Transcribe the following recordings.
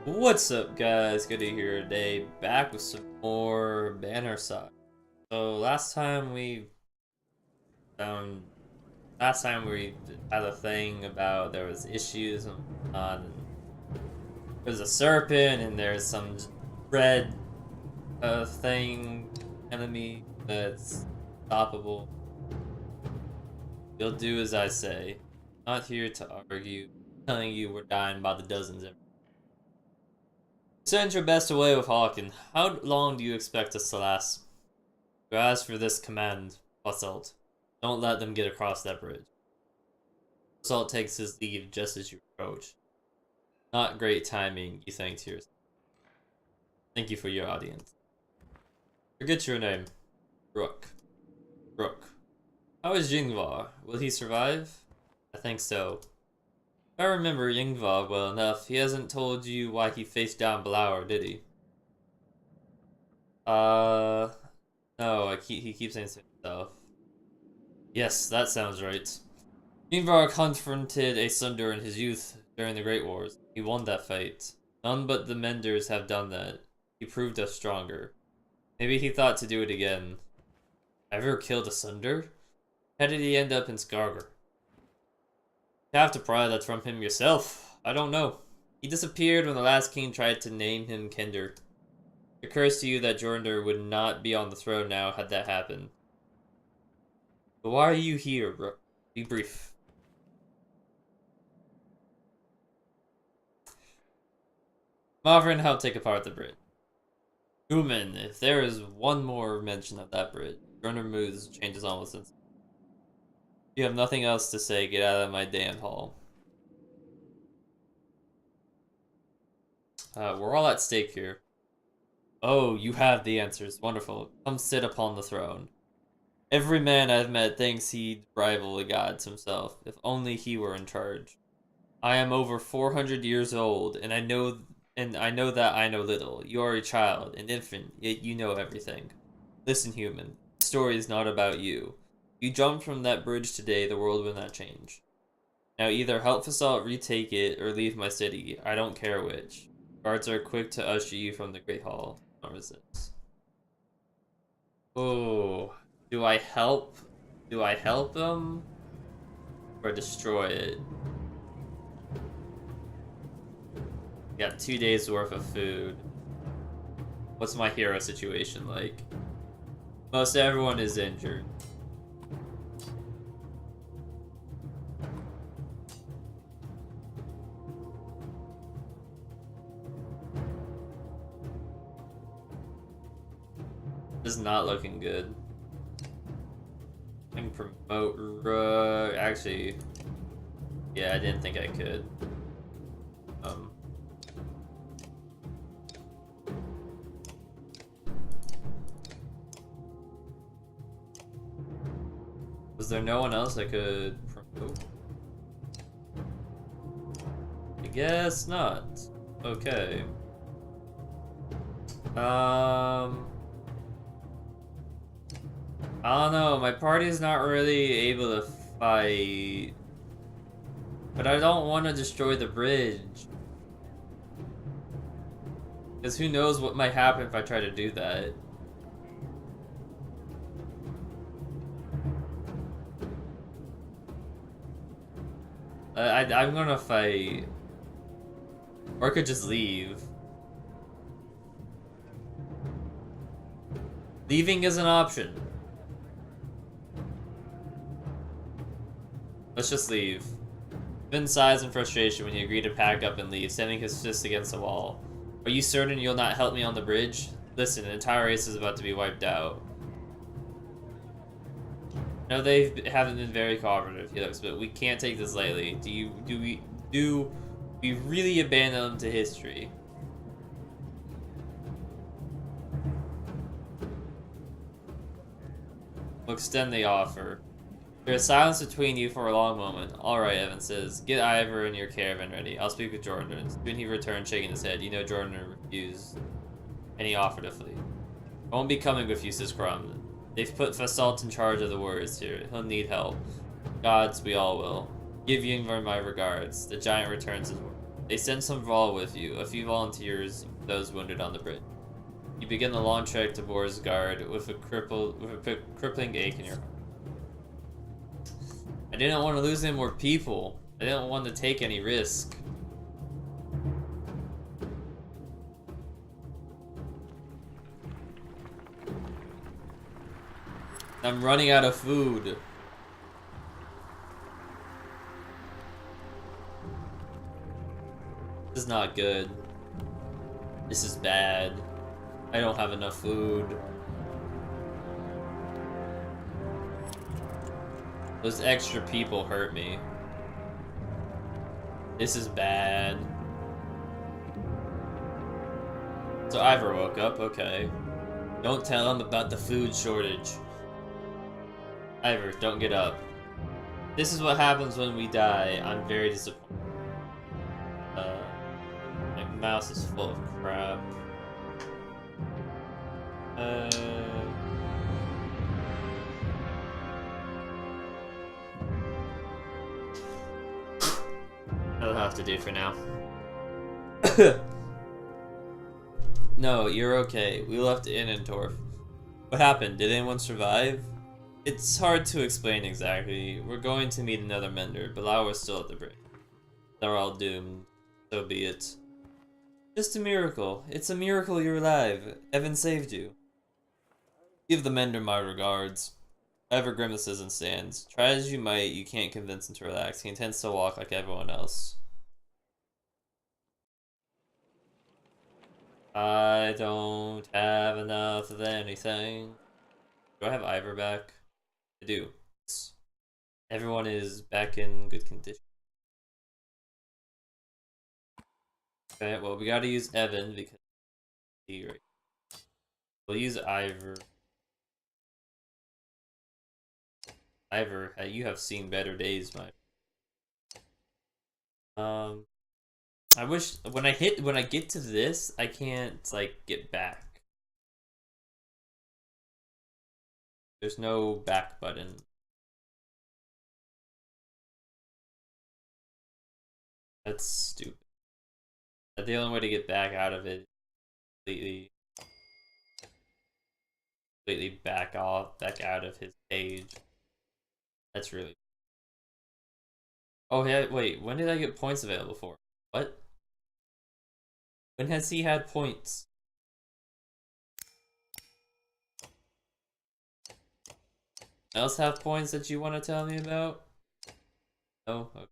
What's up, guys? Good to hear today. Back with some more banner Saga. So um last time we had a thing about there was issues on there's a serpent and there's some red thing enemy that's stoppable. You'll do as I say. Not here to argue, telling you we're dying by the dozens every. Send your best away with Hawken. How long do you expect us to last? You ask for this command, Basalt. Don't let them get across that bridge. Basalt takes his leave just as you approach. Not great timing, you think to yourself. Thank you for your audience. Forget your name. Rook. Rook. How is Yingvar? Will he survive? I think so. If I remember Yingvar well enough, he hasn't told you why he faced down Blower, did he? No, he keeps saying to himself. Yes, that sounds right. Yingvar confronted a Sunder in his youth during the Great Wars. He won that fight. None but the Menders have done that. He proved us stronger. Maybe he thought to do it again. Ever killed a Sunder? How did he end up in Skargar? You have to pry that from him yourself. I don't know. He disappeared when the last king tried to name him Kender. It occurs to you that Jornder would not be on the throne now had that happened. But why are you here, bro? Be brief. I'm offering to help take apart the bridge. Human, if there is one more mention of that bridge, Jornder moves changes almost instantly. You have nothing else to say, get out of my damn hall. We're all at stake here. Oh, you have the answers. Wonderful. Come sit upon the throne. Every man I've met thinks he'd rival the gods himself, if only he were in charge. I am over 400 years old, and I know that I know little. You are a child, an infant, yet you know everything. Listen, human. The story is not about you. If you jumped from that bridge today, the world will not change. Now either help Fasalt retake it, or leave my city. I don't care which. Guards are quick to usher you from the Great Hall. Don't resist. Oh, do I help? Do I help them? Or destroy it? Got 2 days worth of food. What's my hero situation like? Most everyone is injured. This is not looking good. I can promote actually, yeah, I didn't think I could. Was there no one else I could promote? I guess not. Okay. I don't know, my party's not really able to fight. But I don't want to destroy the bridge. Because who knows what might happen if I try to do that. I'm gonna fight. Or I could just leave. Leaving is an option. Let's just leave. Finn's sighs in frustration when you agree to pack up and leave, standing his fist against the wall. Are you certain you'll not help me on the bridge? Listen, an entire race is about to be wiped out. No, they haven't been very cooperative, Helix, but we can't take this lightly. Do we really abandon them to history? We'll extend the offer. There's silence between you for a long moment. Alright, Evan says. Get Ivor and your caravan ready. I'll speak with Jordan. Soon he returned, shaking his head. You know Jordan refused any offer to flee. I won't be coming with you, says Crumb. They've put Fasalt in charge of the warriors here. He'll need help. Gods, we all will. Give Yingvar my regards. The giant returns his word. They send some Vrawl with you, a few volunteers, those wounded on the bridge. You begin the long trek to Borisgard with a crippling ache in your heart. I didn't want to lose any more people. I didn't want to take any risk. I'm running out of food. This is not good. This is bad. I don't have enough food. Those extra people hurt me. This is bad. So Ivor woke up, okay. Don't tell him about the food shortage. Ivor, don't get up. This is what happens when we die. I'm very disappointed. My mouse is full of crap. That'll have to do for now. No, you're okay. We left Innentorf. What happened? Did anyone survive? It's hard to explain exactly. We're going to meet another mender, but Lauer's still at the bridge. They're all doomed. So be it. Just a miracle. It's a miracle you're alive. Evan saved you. Give the mender my regards. Ivor grimaces and stands. Try as you might, you can't convince him to relax. He intends to walk like everyone else. I don't have enough of anything. Do I have Ivor back? I do. Everyone is back in good condition. Okay, well, we gotta use Evan because he right. We'll use Ivor. Ivor, you have seen better days, my. I wish when I get to this, I can't like get back. There's no back button. That's stupid. The only way to get back out of it is completely back out of his page. That's really. Oh yeah, wait, when did I get points available for? What? When has he had points? Else have points that you want to tell me about? No? Okay.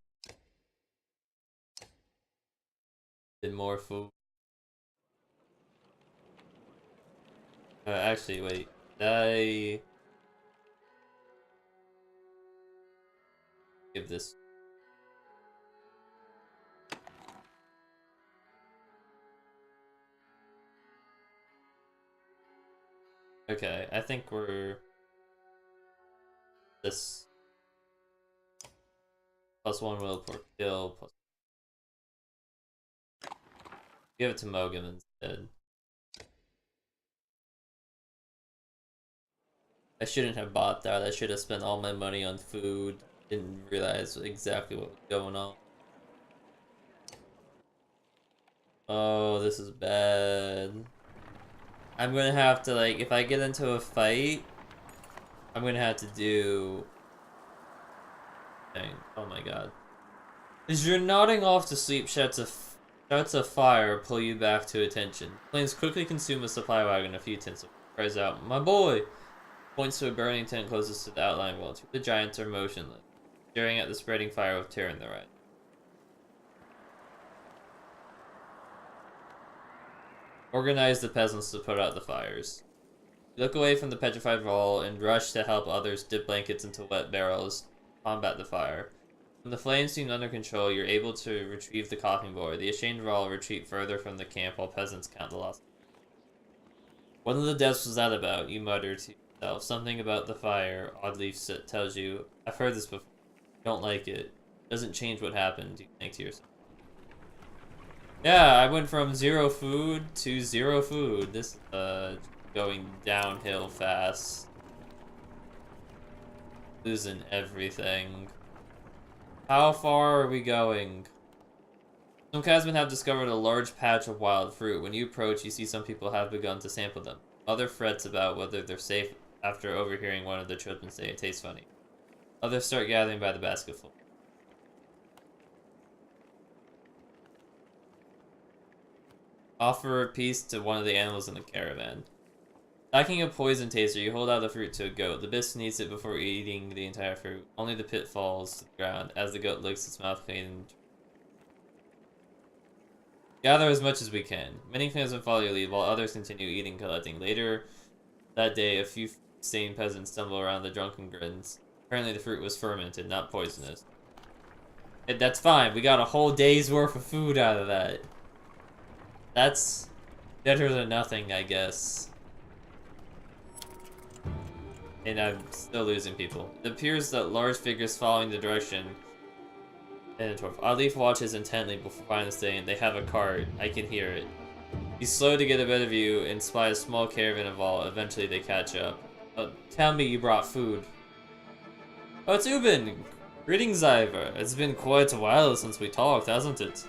Did more food. Actually, wait. Did I give this? Okay, I think we're this +1 will per kill plus. Give it to Mogum instead. I shouldn't have bought that. I should have spent all my money on food. Didn't realize exactly what was going on. Oh, this is bad. I'm gonna have to, like, if I get into a fight, I'm gonna have to do... Dang. Oh my god. As you're nodding off to sleep, shouts of fire pull you back to attention. Flames quickly consume a supply wagon, a few tents. Cries out, "My boy!" Points to a burning tent closest to the outlying wall. The giants are motionless, staring at the spreading fire with terror in their eyes. Organize the peasants to put out the fires. You look away from the petrified wall and rush to help others dip blankets into wet barrels to combat the fire. When the flames seem under control, you're able to retrieve the coughing boy. The ashamed Rawl retreat further from the camp while peasants count the lost. What of the deaths was that about? You mutter to yourself. Something about the fire. Oddleaf tells you, I've heard this before. Don't like it. Doesn't change what happened, you think to yourself. Yeah, I went from 0 food to 0 food. This is going downhill fast. Losing everything. How far are we going? Some Casmen have discovered a large patch of wild fruit. When you approach, you see some people have begun to sample them. Other frets about whether they're safe after overhearing one of the children say it tastes funny. Others start gathering by the basketful. Offer a piece to one of the animals in the caravan. Lacking a poison taster, you hold out the fruit to a goat. The beast eats it before eating the entire fruit. Only the pit falls to the ground as the goat licks its mouth clean. Gather as much as we can. Many clansmen follow your lead, while others continue eating and collecting. Later that day, a few sane peasants stumble around the drunken grins. Apparently the fruit was fermented, not poisonous. That's fine, we got a whole day's worth of food out of that. That's better than nothing, I guess. And I'm still losing people. It appears that large figures following the direction. Oddleaf watches intently before finally saying, they have a cart. I can hear it. He's slow to get a better view and spy a small caravan of all. Eventually they catch up. Tell me you brought food. Oh, it's Ubin! Greetings, Ivor. It's been quite a while since we talked, hasn't it?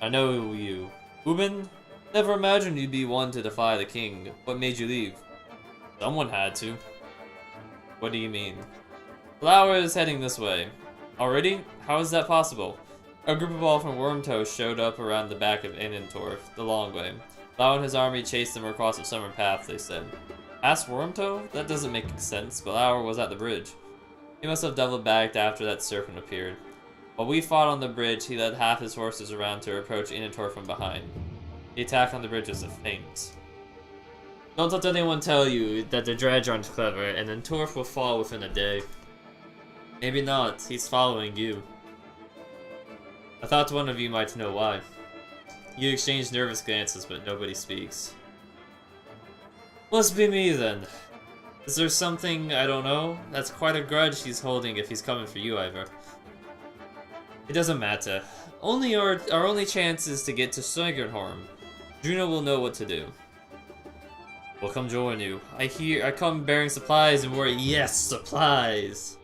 I know you. Ubin? Never imagined you'd be one to defy the king. What made you leave? Someone had to. What do you mean? Flower is heading this way. Already? How is that possible? A group of all from Wormtoe showed up around the back of Innentorf, the long way. Lau and his army chased them across the summer path, they said. Past Wormtoe? That doesn't make sense, but Lauer was at the bridge. He must have doubled back after that serpent appeared. While we fought on the bridge, he led half his horses around to approach Innentorf from behind. The attack on the bridge was a feint. Don't let anyone tell you that the dredge aren't clever, and then Torf will fall within a day. Maybe not. He's following you. I thought one of you might know why. You exchange nervous glances, but nobody speaks. Must be me, then. Is there something I don't know? That's quite a grudge he's holding if he's coming for you, Ivor. It doesn't matter. Our only chance is to get to Söngerholm. Juno will know what to do. We'll come join you. I come bearing supplies and worry. Yes, supplies!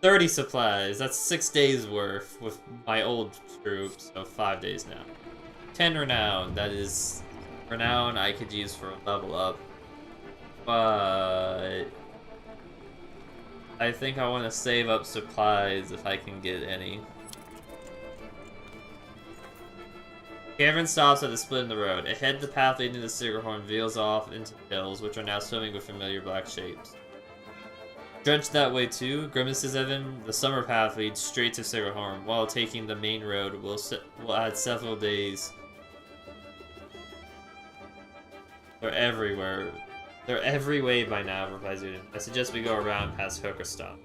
30 supplies. That's 6 days worth with my old troops, so 5 days now. 10 renown. That is renown I could use for a level up. But I think I want to save up supplies if I can get any. Caravan stops at a split in the road. Ahead, the path leading to Sigerhorn veils off into the hills, which are now swimming with familiar black shapes. Drenched that way too, grimaces Evan. The summer path leads straight to Sigerhorn, while taking the main road will add several days. They're everywhere. They're every way by now, replies Udin. I suggest we go around past Hokerstop.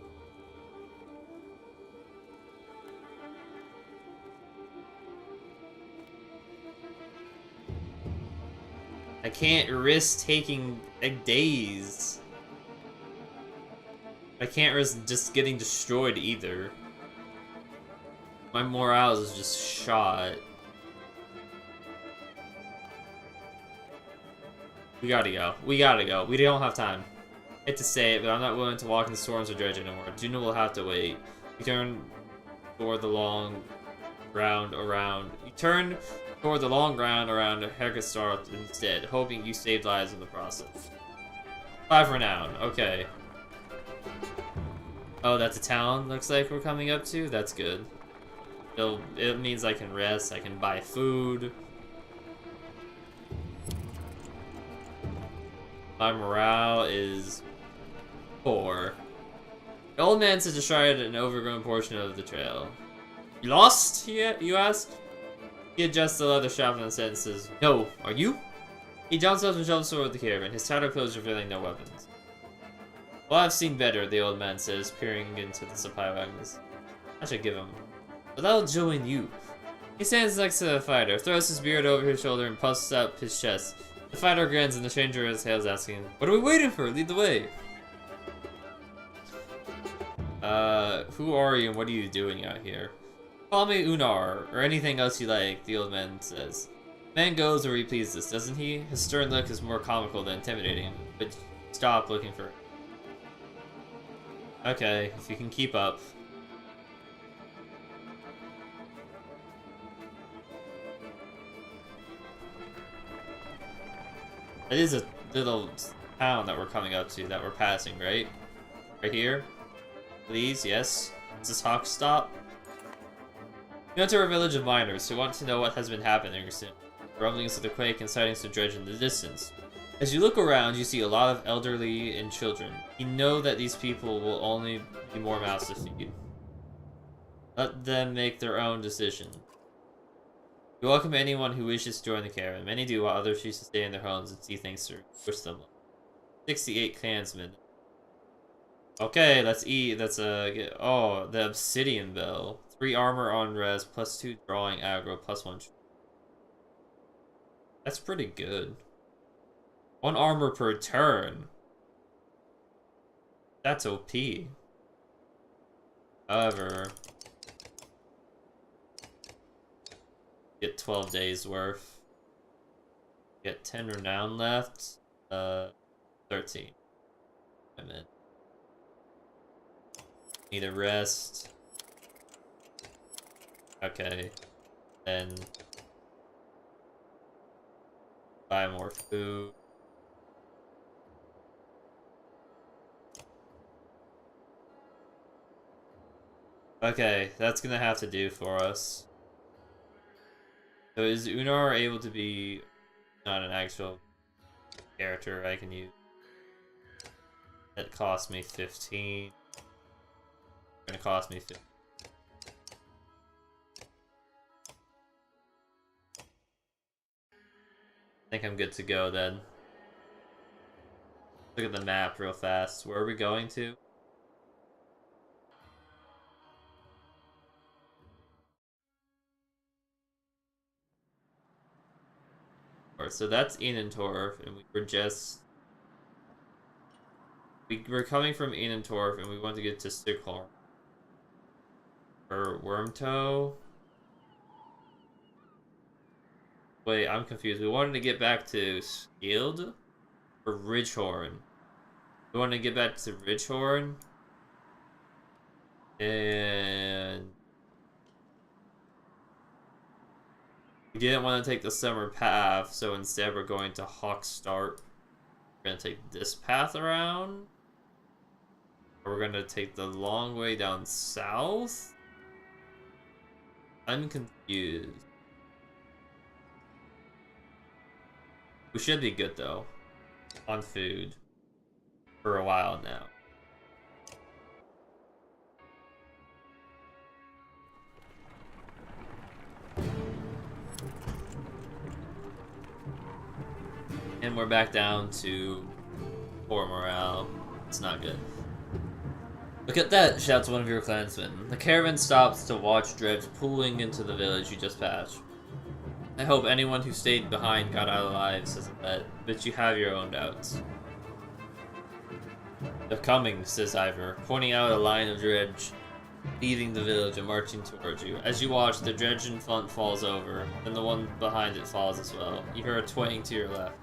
I can't risk taking days. I can't risk just getting destroyed either. My morale is just shot. We gotta go. We gotta go. We don't have time. I hate to say it, but I'm not willing to walk in the storms or dredge anymore. Juno will have to wait. We turn toward the long ground around. You turn toward the long ground around Herkestar instead, hoping you saved lives in the process. 5 renown. Okay. Oh, that's a town looks like we're coming up to? That's good. It means I can rest, I can buy food. My morale is 4. The old man says to stride an overgrown portion of the trail. You lost? You ask? He adjusts the leather strap and says, no, are you? He jumps up and jumps toward the caravan, his tattered clothes revealing no weapons. Well, I've seen better, the old man says, peering into the supply wagons. I should give him. But I'll join you. He stands next to the fighter, throws his beard over his shoulder and puffs up his chest. The fighter grins and the stranger exhales, asking, what are we waiting for? Lead the way. Who are you and what are you doing out here? Call me Unar, or anything else you like, the old man says. Man goes where he pleases, doesn't he? His stern look is more comical than intimidating, but stop looking for it. Okay, if you can keep up. It is a little town that we're coming up to, that we're passing, right? Right here? Please, yes. Is this Hawk stop? You enter a village of miners who want to know what has been happening soon. Rumblings of the quake and sightings of dredge in the distance. As you look around, you see a lot of elderly and children. You know that these people will only be more mouths to feed. Let them make their own decision. You welcome anyone who wishes to join the caravan. Many do, while others choose to stay in their homes and see things through. Wish them luck. 68 clansmen. Okay, let's eat. That's oh, the obsidian bell. 3 armor on res, plus 2 drawing aggro, plus 1. That's pretty good. 1 armor per turn. That's OP. However, get 12 days worth. Get 10 renown left. 13. I'm in. Need a rest. Okay. Then buy more food. Okay, that's gonna have to do for us. So is Unar able to be not an actual character I can use? That cost me 15. Gonna cost me 15. I think I'm good to go then. Look at the map real fast. Where are we going to? Alright, so that's Enentorf, and we were just... We're coming from Enentorf, and we want to get to Stickholm. Or Wormtoe? Wait, I'm confused. We wanted to get back to Skield? Or Ridgehorn? We wanted to get back to Ridgehorn? And... we didn't want to take the summer path, so instead we're going to Hawkstart. We're going to take this path around? Or we're going to take the long way down south? I'm confused. We should be good though. On food. For a while now. And we're back down to poor morale. It's not good. Look at that, shouts one of your clansmen. The caravan stops to watch dredge pulling into the village you just passed. I hope anyone who stayed behind got out alive, says that, but you have your own doubts. They're coming, says Ivor, pointing out a line of dredge leaving the village and marching towards you. As you watch, the dredge in front falls over, then the one behind it falls as well. You hear a twang to your left.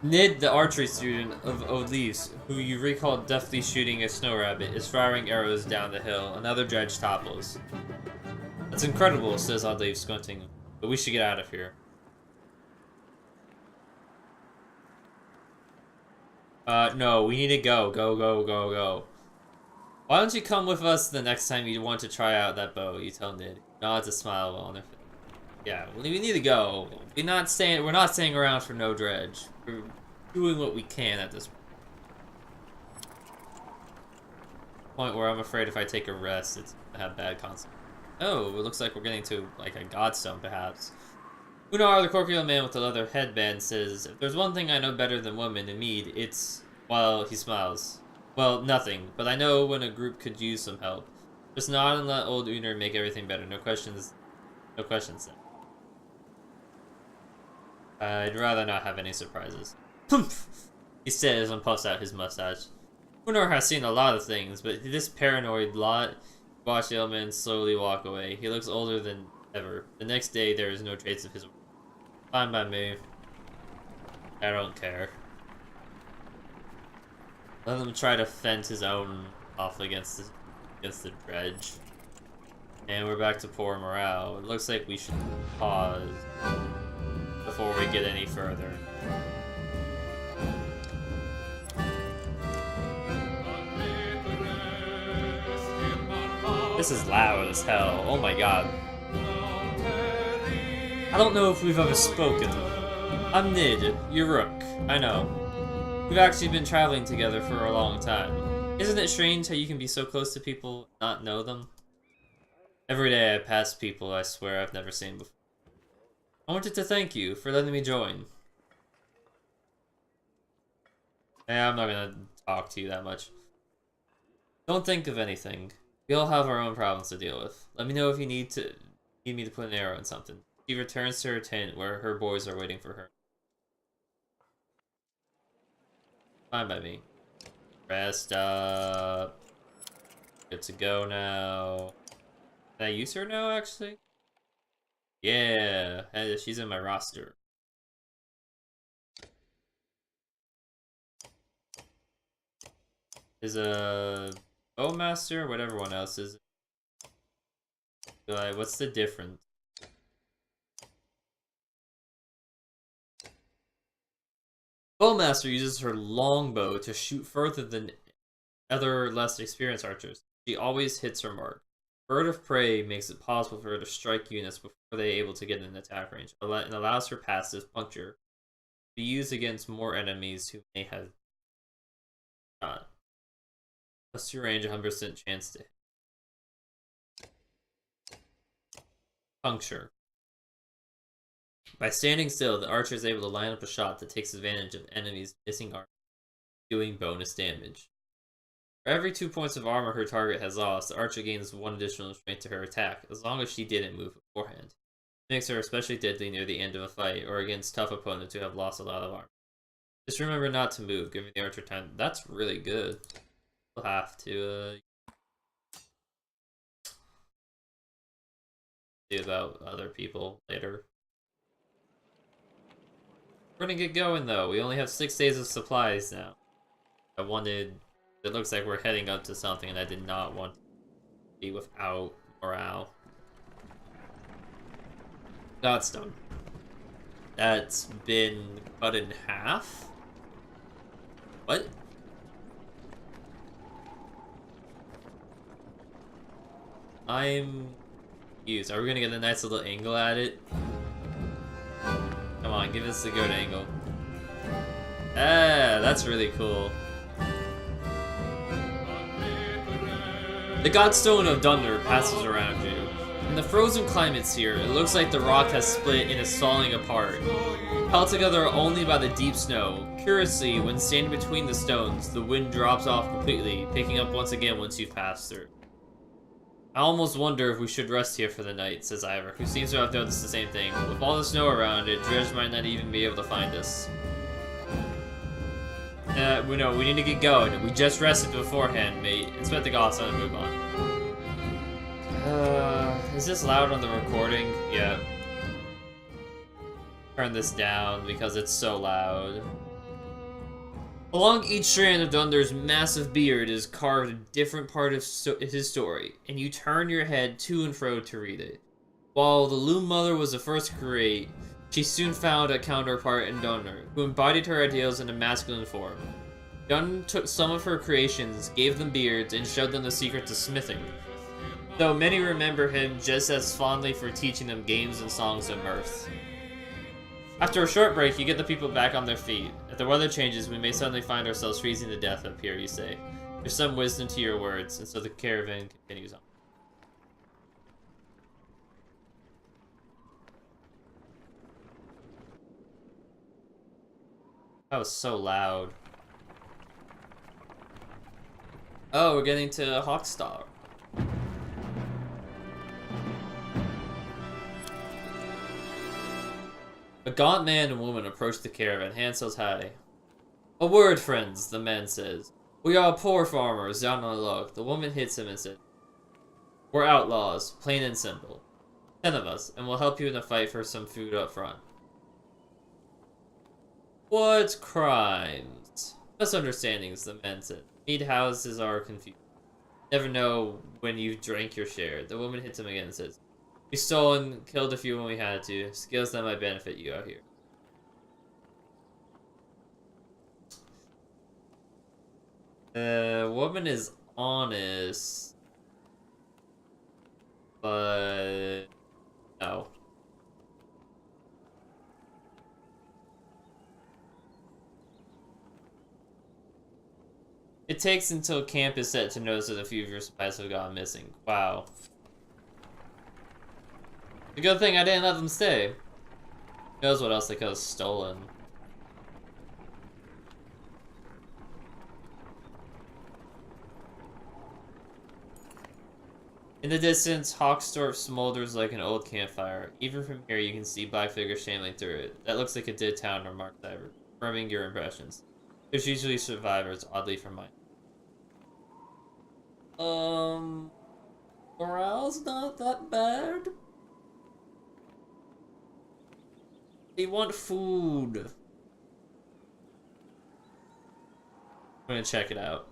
Nid, the archery student of Odleafs, who you recall deftly shooting a snow rabbit, is firing arrows down the hill. Another dredge topples. That's incredible, says Odleaf, squinting. But we should get out of here. No, we need to go. Go, go, go, go. Why don't you come with us the next time you want to try out that bow, you tell Nid. Nods a smile on her face. Yeah, we need to go. We're not staying around for no dredge. We're doing what we can at this point where I'm afraid if I take a rest, it's gonna have bad consequences. Oh, it looks like we're getting to, like, a godstone, perhaps. Unar, the corpulent man with the leather headband, says, if there's one thing I know better than women in Mead, it's... well, he smiles. Well, nothing, but I know when a group could use some help. Just nod and let old Unar make everything better. No questions then. I'd rather not have any surprises. He says and puffs out his mustache. Unar has seen a lot of things, but this paranoid lot... Watch the old man slowly walk away. He looks older than ever. The next day, there is no trace of his... Fine by me. I don't care. Let him try to fend his own off against the dredge. And we're back to poor morale. It looks like we should pause before we it get any further. This is loud as hell. Oh my god. I don't know if we've ever spoken. I'm Nid, your rook. I know. We've actually been traveling together for a long time. Isn't it strange how you can be so close to people and not know them? Every day I pass people I swear I've never seen before. I wanted to thank you for letting me join. Yeah, I'm not gonna talk to you that much. Don't think of anything. We all have our own problems to deal with. Let me know if you need me to put an arrow in something. She returns to her tent where her boys are waiting for her. Fine by me. Rest up. Good to go now. Can I use her now, actually? Yeah, hey, she's in my roster. Is a Bowmaster, what everyone else is. What's the difference? Bowmaster uses her longbow to shoot further than other less experienced archers. She always hits her mark. Bird of Prey makes it possible for her to strike units before they're able to get in attack range, and allows her passive Puncture to be used against more enemies who may have shot. Plus 2 range, 100% chance to hit. Puncture. By standing still, the archer is able to line up a shot that takes advantage of enemies' missing armor, doing bonus damage. For every 2 points of armor her target has lost, the archer gains 1 additional strength to her attack, as long as she didn't move beforehand. It makes her especially deadly near the end of a fight, or against tough opponents who have lost a lot of armor. Just remember not to move, giving the archer time. That's really good. We'll have to, see about other people later. We're gonna get going, though. We only have 6 days of supplies now. It looks like we're heading up to something, and I did not want to be without morale. Godstone. That's been cut in half? What? I'm confused. Are we gonna get a nice little angle at it? Come on, give us a good angle. Ah, that's really cool. The Godstone of Dunder passes around you. In the frozen climates here, it looks like the rock has split and is falling apart. Held together only by the deep snow, curiously, when standing between the stones, the wind drops off completely, picking up once again once you've passed through. I almost wonder if we should rest here for the night, says Ivor, who seems to have noticed the same thing. With all the snow around it, Dredge might not even be able to find us. We need to get going. We just rested beforehand, mate. Expect the gods to move on. Is this loud on the recording? Yeah. Turn this down because it's so loud. Along each strand of Dunder's massive beard is carved a different part of his story, and you turn your head to and fro to read it. While the Loom Mother was the first to create, she soon found a counterpart in Dunder, who embodied her ideals in a masculine form. Dunder took some of her creations, gave them beards, and showed them the secret to smithing, though many remember him just as fondly for teaching them games and songs of mirth. After a short break, you get the people back on their feet. If the weather changes, we may suddenly find ourselves freezing to death up here, you say. There's some wisdom to your words, and so the caravan continues on. That was so loud. Oh, we're getting to Hawkstar. A gaunt man and woman approach the caravan. Hand says hi. A word, friends, the man says. We are poor farmers down on the luck. The woman hits him and says, we're outlaws, plain and simple. 10 of us, and we'll help you in the fight for some food up front. What crimes? Misunderstandings, the man said. Mead houses are confused. Never know when you've drank your share. The woman hits him again and says, we stole and killed a few when we had to. Skills that might benefit you out here. Woman is honest, but no. It takes until camp is set to notice that a few of your supplies have gone missing. Wow. The good thing I didn't let them stay. Who knows what else they could have stolen. In the distance, Hawkstorp smolders like an old campfire. Even from here, you can see black figures shambling through it. That looks like a dead town, remarked Diver, confirming your impressions. There's usually survivors, oddly from mine. Morale's not that bad. They want food. I'm gonna check it out.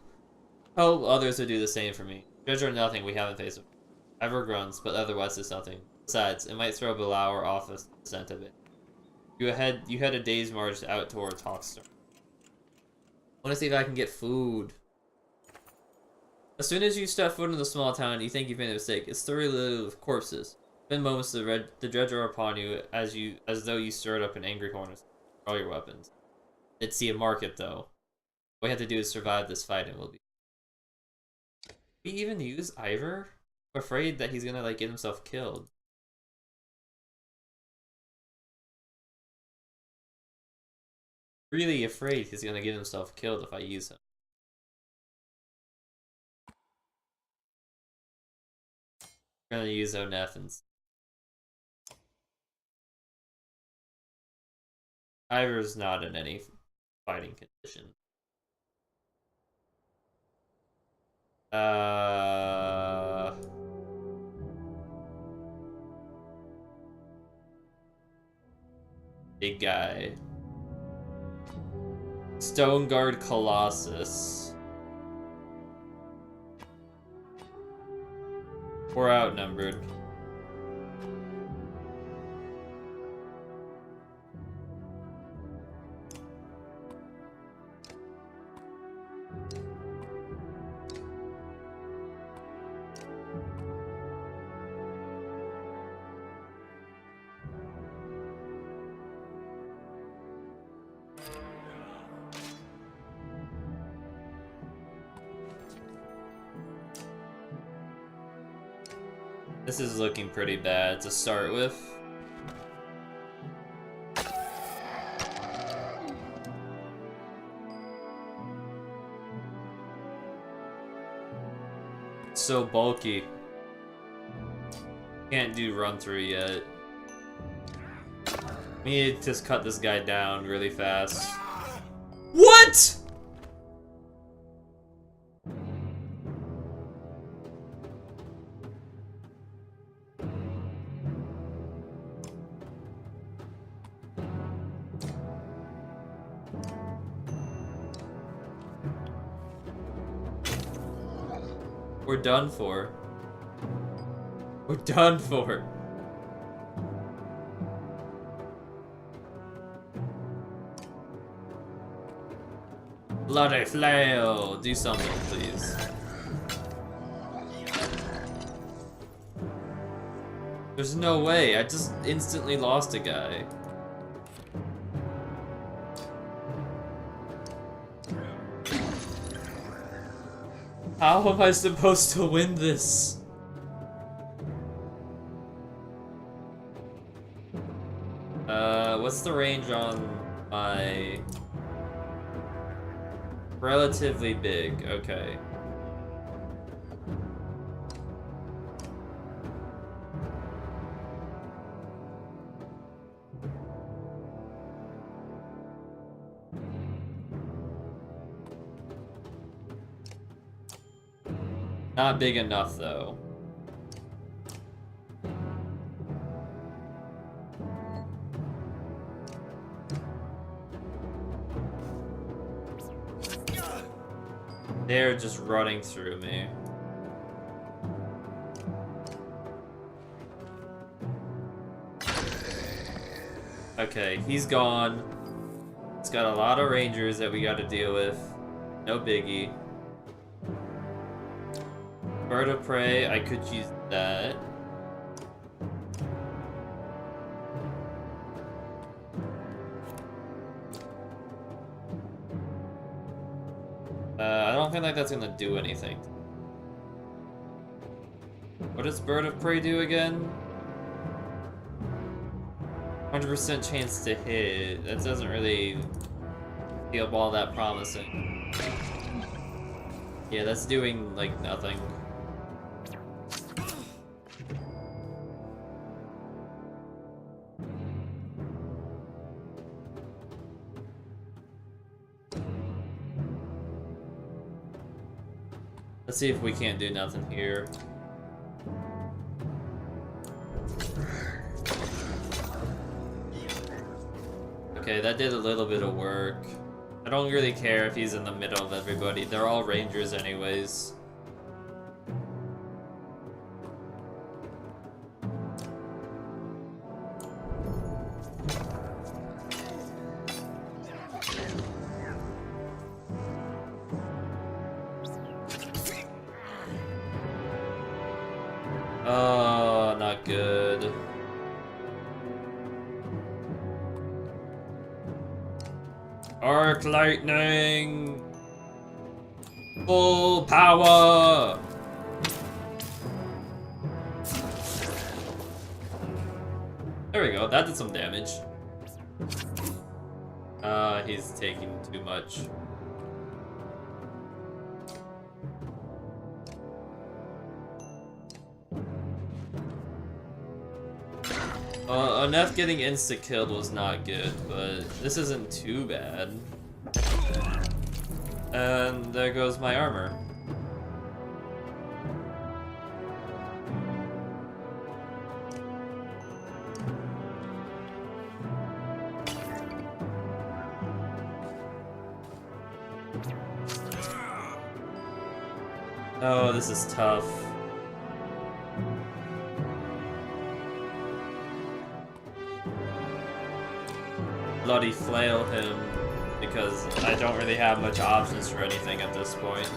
Hope others would do the same for me. Judge or nothing, we haven't faced it. Ivor grunts, but otherwise it's nothing. Besides, it might throw Belauer off the scent of it. You had a day's march out towards Hawkstorm. I want to see if I can get food. As soon as you step foot in the small town, you think you've made a mistake. It's thoroughly littered with corpses. Within moments, the dreads are upon you as though you stirred up an angry hornet with all your weapons. They'd see a market, though. All we have to do is survive this fight, and we'll be. We even use Ivor? I'm afraid that he's gonna like get himself killed. Really afraid he's gonna get himself killed if I use him. I'm gonna use Onethans. Ivor's not in any fighting condition. Big guy. Stone Guard Colossus. We're outnumbered. This is looking pretty bad to start with. It's so bulky. Can't do run through yet. We need to just cut this guy down really fast. What?! We're done for. We're done for. Bloody flail! Do something, please. There's no way. I just instantly lost a guy. How am I supposed to win this? What's the range on my... Relatively big, okay. Not big enough, though. They're just running through me. Okay, he's gone. It's got a lot of rangers that we gotta deal with. No biggie. Bird of Prey, I could use that. I don't feel like that's gonna do anything. What does Bird of Prey do again? 100% chance to hit. That doesn't really feel all that promising. Yeah, that's doing, like, nothing. Let's see if we can't do nothing here. Okay, that did a little bit of work. I don't really care if he's in the middle of everybody. They're all rangers anyways. Oh, not good. Arc lightning! Full power! There we go, that did some damage. He's taking too much. Enough getting insta-killed was not good, but this isn't too bad. And there goes my armor. Oh, this is tough. Bloody flail him, because I don't really have much options for anything at this point.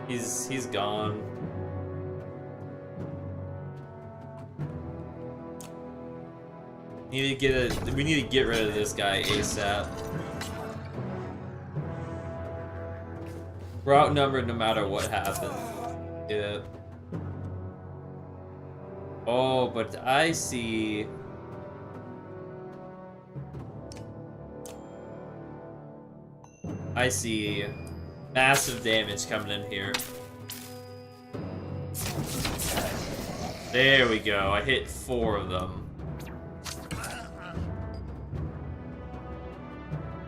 He's gone. We need to get rid of this guy ASAP. We're outnumbered no matter what happens. Yeah. Oh, but I see. I see massive damage coming in here. There we go. I hit 4 of them.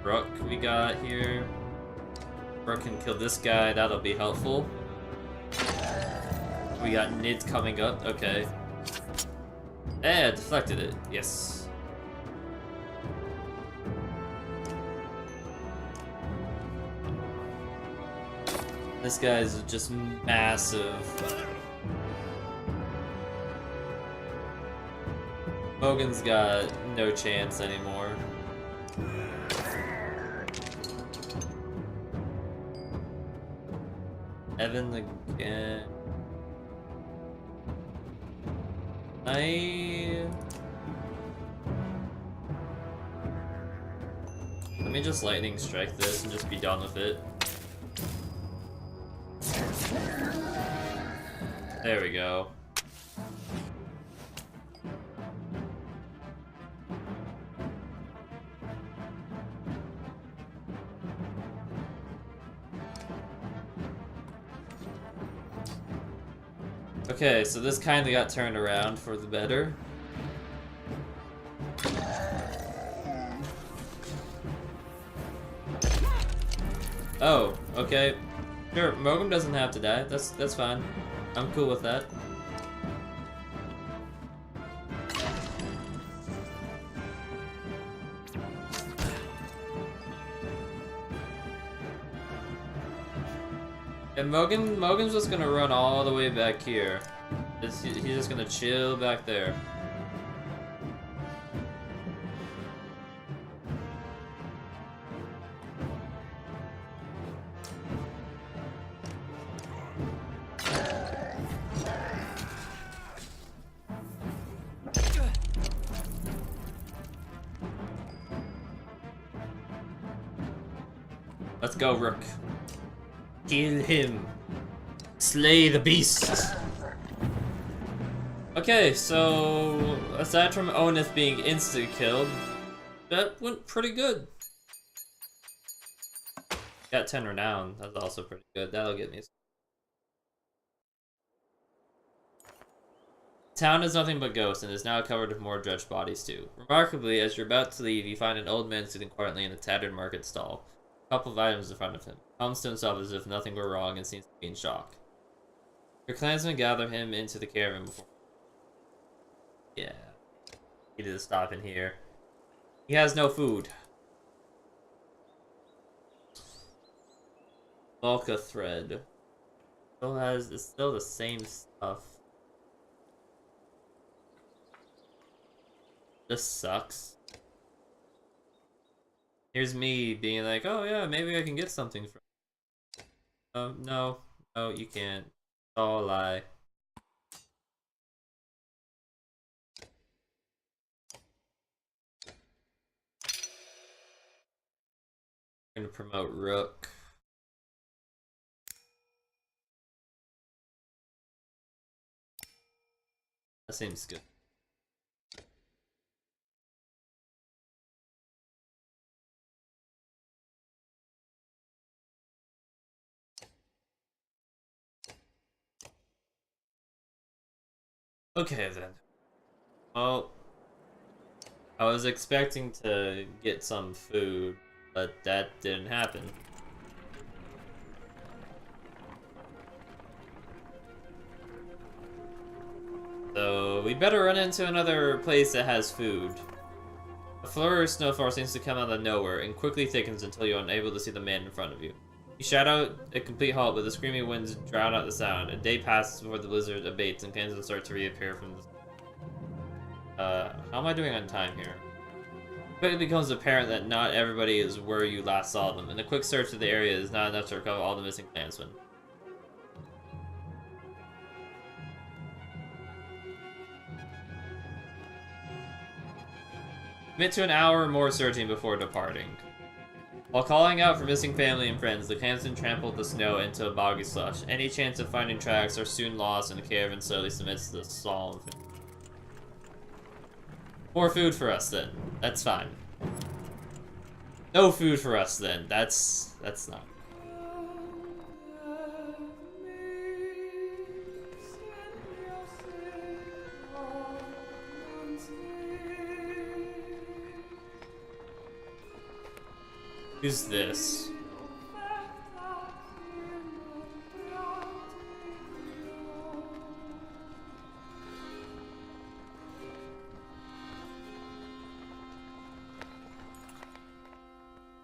Rook we got here. Rook can kill this guy. That'll be helpful. We got Nid coming up. Okay. Eh, deflected it. Yes. This guy's just massive. Hogan's got no chance anymore. Evan again. Let me just lightning strike this and just be done with it. There we go. Okay, so this kinda got turned around for the better. Oh, okay. Sure, Mogum doesn't have to die. That's fine. I'm cool with that. And Mogan's just gonna run all the way back here. He's just gonna chill back there. Let's go, Rook. Kill him. Slay the beast. Okay, so aside from Oneth being instant killed, that went pretty good. Got 10 renown. That's also pretty good. That'll get me. Town is nothing but ghosts and is now covered with more dredged bodies too. Remarkably, as you're about to leave, you find an old man sitting quietly in a tattered market stall. A couple of items in front of him. He comes to himself as if nothing were wrong and seems to be in shock. Your clansmen gather him into the caravan before. Yeah. He did stop in here. He has no food. Volca thread. It's still the same stuff. This sucks. Here's me being like, oh yeah, maybe I can get something from. No, no, you can't. It's all a lie. I'm gonna promote Rook. That seems good. Okay then. Well, I was expecting to get some food, but that didn't happen. So we better run into another place that has food. A flurry of snowfall seems to come out of nowhere and quickly thickens until you're unable to see the man in front of you. You shout out a complete halt, but the screaming winds drown out the sound. A day passes before the blizzard abates and canyons start to reappear from the... how am I doing on time here? It quickly becomes apparent that not everybody is where you last saw them, and a quick search of the area is not enough to recover all the missing clansmen. Commit to an hour or more searching before departing. While calling out for missing family and friends, the clansmen trampled the snow into a boggy slush. Any chance of finding tracks are soon lost, and the caravan slowly submits to the stall. More food for us then. That's fine. No food for us then. That's not. Who's this?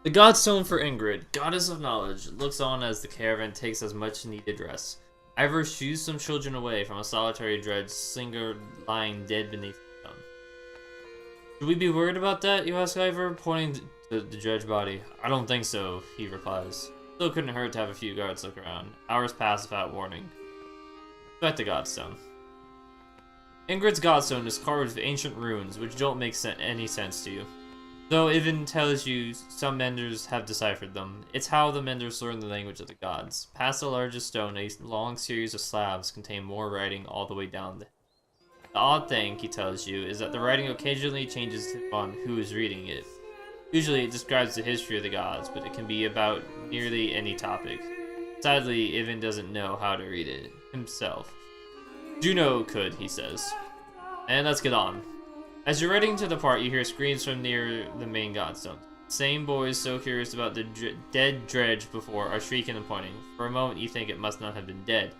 The Godstone for Ingrid, goddess of knowledge, looks on as the caravan takes as much needed rest. Ivor shoos some children away from a solitary dredge singer lying dead beneath the stone. Should we be worried about that, you ask Ivor, pointing to the dredge body. I don't think so, he replies. Still couldn't hurt to have a few guards look around. Hours pass without warning. Back to Godstone. Ingrid's Godstone is carved with ancient runes, which don't make any sense to you. Though Ivan tells you some menders have deciphered them, it's how the menders learn the language of the gods. Past the largest stone, a long series of slabs contain more writing all the way down. The odd thing, he tells you, is that the writing occasionally changes on who is reading it. Usually it describes the history of the gods, but it can be about nearly any topic. Sadly, Ivan doesn't know how to read it himself. Juno could, he says. And let's get on. As you're ready to depart, you hear screams from near the main Godstone. Same boys so curious about the dead dredge before are shrieking and pointing. For a moment you think it must not have been dead.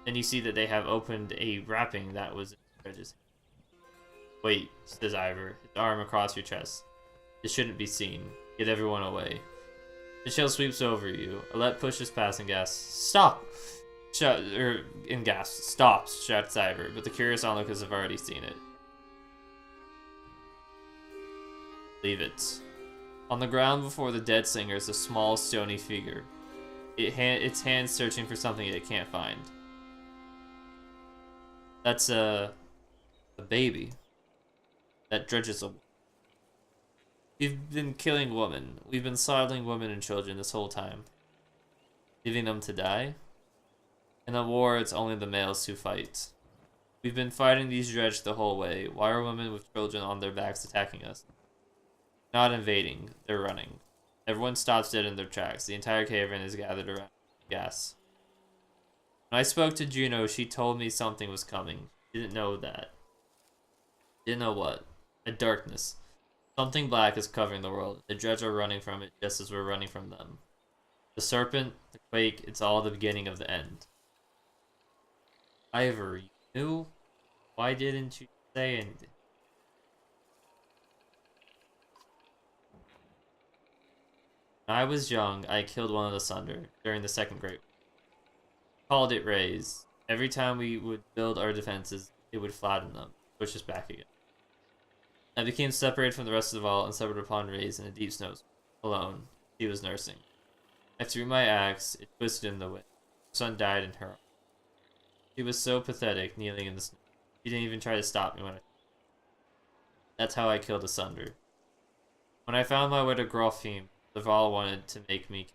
Then you see that they have opened a wrapping that was in the dredge's hand. Wait, says Ivor, his arm across your chest. This shouldn't be seen. Get everyone away. The chill sweeps over you. Alette pushes past and gasps, "Stop!" Stops, shouts Ivor, but the curious onlookers have already seen it. Leave it. On the ground before the dead singer is a small, stony figure. Its hands searching for something it can't find. That's a baby. That dredges a... We've been killing women. We've been slaughtering women and children this whole time. Leaving them to die? In a war, it's only the males who fight. We've been fighting these dredge the whole way. Why are women with children on their backs attacking us? Not invading. They're running. Everyone stops dead in their tracks. The entire caravan is gathered around gas. When I spoke to Juno, she told me something was coming. She didn't know that. Didn't know what. A darkness. Something black is covering the world. The dredge are running from it just as we're running from them. The serpent, the quake, it's all the beginning of the end. Ivor, you knew? Why didn't you say anything? When I was young, I killed one of the Sunder during the Second Great War. Called it Raise. Every time we would build our defenses, it would flatten them, push us back again. I became separated from the rest of the vault and suffered upon Raise in a deep snow, alone. She was nursing. I threw my axe, it twisted in the wind. Her son died in her arms. She was so pathetic, kneeling in the snow. She didn't even try to stop me when I... That's how I killed a Sunder. When I found my way to Grofheim, the Val wanted to make me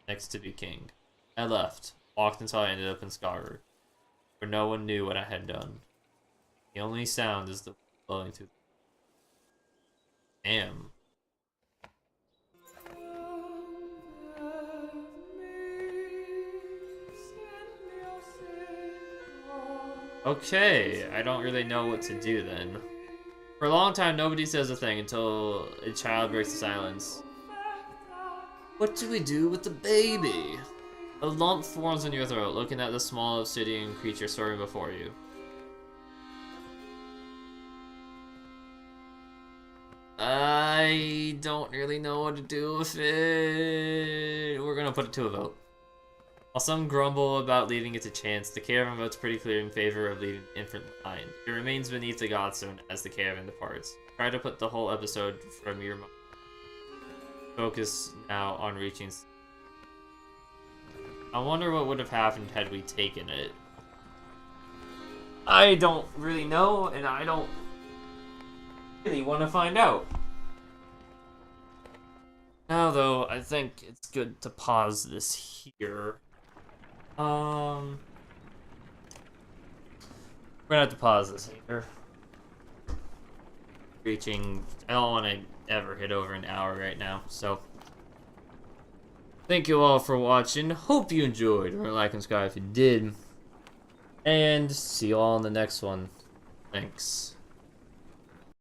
next to be king. I left, walked until I ended up in Skager, where no one knew what I had done. The only sound is the blowing through. Damn. Okay, I don't really know what to do then. For a long time, nobody says a thing until a child breaks the silence. What do we do with the baby? A lump forms in your throat, looking at the small obsidian creature soaring before you. I don't really know what to do with it. We're gonna put it to a vote. While some grumble about leaving it to chance, the caravan vote's pretty clear in favor of leaving the infant behind. It remains beneath the godstone as the caravan departs. Try to put the whole episode from your mind. Focus now on reaching... I wonder what would have happened had we taken it. I don't really know, and I don't really want to find out. Now, though, I think it's good to pause this here. We're gonna have to pause this here. Reaching... I don't want to ever hit over an hour right now, so... Thank you all for watching. Hope you enjoyed. Remember to like and subscribe if you did. And see you all in the next one. Thanks.